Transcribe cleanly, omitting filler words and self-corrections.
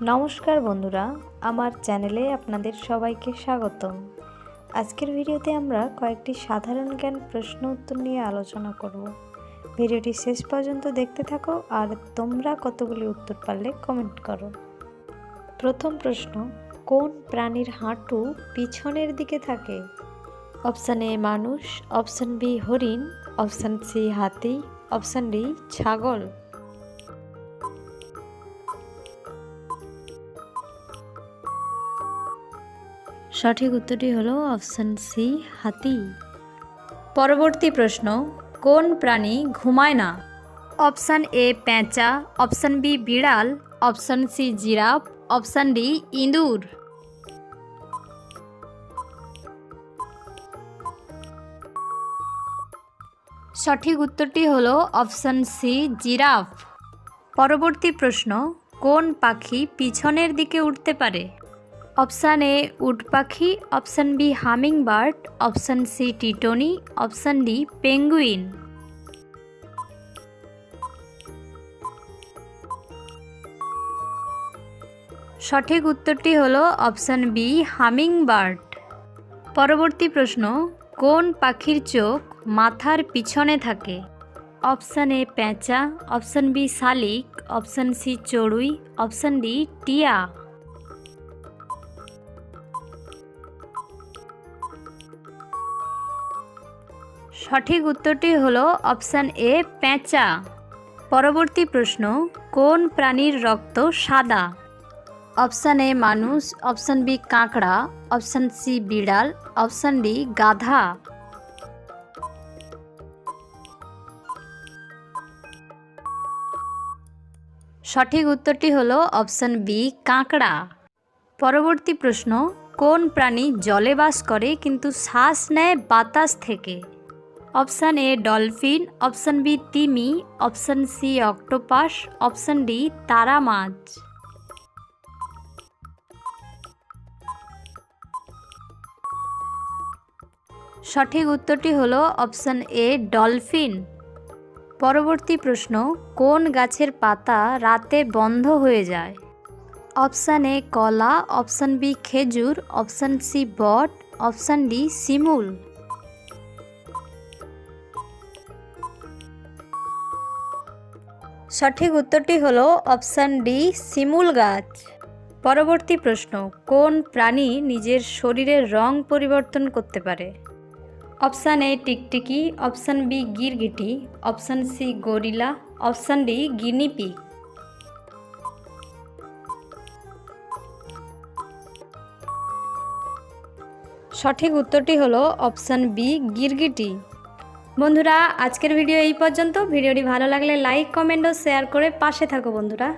নমস্কার বন্ধুরা, আমার চ্যানেলে আপনাদের সবাইকে স্বাগতম। আজকের ভিডিওতে আমরা কয়েকটি সাধারণ জ্ঞান প্রশ্ন উত্তর নিয়ে আলোচনা করব। ভিডিওটি শেষ পর্যন্ত দেখতে থাকো আর তোমরা কতগুলি উত্তর পারলে কমেন্ট করো। প্রথম প্রশ্ন, কোন প্রাণীর হাঁটু পিছনের দিকে থাকে? অপশান এ মানুষ, অপশান বি হরিণ, অপশান সি হাতি, অপশান ডি ছাগল। সঠিক উত্তরটি হলো অপশান সি হাতি। পরবর্তী প্রশ্ন, কোন প্রাণী ঘুমায় না? অপশান এ পেঁচা, অপশান বি বিড়াল, অপশান সি জিরাফ, অপশান ডি ইঁদুর। সঠিক উত্তরটি হলো অপশান সি জিরাফ। পরবর্তী প্রশ্ন, কোন পাখি পিছনের দিকে উঠতে পারে? অপশান এ উট পাখি, option B hummingbird, option C টিটনি, অপশান ডি পেঙ্গুইন। সঠিক উত্তরটি হলো অপশান বি হামিং বার্ড। পরবর্তী প্রশ্ন, কোন পাখির চোখ মাথার পিছনে থাকে? অপশান এ পেঁচা, অপশান বি শালিক, অপশান সি চড়ুই, অপশান ডি টিয়া। সঠিক উত্তরটি হলো অপশান এ পেঁচা। পরবর্তী প্রশ্ন, কোন প্রাণীর রক্ত সাদা? অপশান এ মানুষ, অপশান বি কাঁকড়া, অপশান সি বিড়াল, অপশান ডি গাধা। সঠিক উত্তরটি হলো অপশান বি কাঁকড়া। পরবর্তী প্রশ্ন, কোন প্রাণী জলে বাস করে কিন্তু শ্বাস নেয় বাতাস থেকে? Option A dolphin, option B তিমি, option C octopus, option D তারা মাছ। সঠিক উত্তরটি হলো অপশান এ ডলফিন। পরবর্তী প্রশ্ন, কোন গাছের পাতা রাতে বন্ধ হয়ে যায়? অপশান এ কলা, অপশান বি খেজুর, অপশান সি বট, অপশান ডি শিমুল। সঠিক উত্তরটি হলো অপশান ডি শিমুল গাছ। পরবর্তী প্রশ্ন, কোন প্রাণী নিজের শরীরের রং পরিবর্তন করতে পারে? অপশান এ টিকটিকি, অপশান বি গিরগিটি, option C gorilla, option D guinea pig. সঠিক উত্তরটি হলো অপশান বি গিরগিটি। বন্ধুরা, আজকের ভিডিও এই পর্যন্ত। ভিডিওটি ভালো লাগলে লাইক, কমেন্ট ও শেয়ার করে পাশে থাকো বন্ধুরা।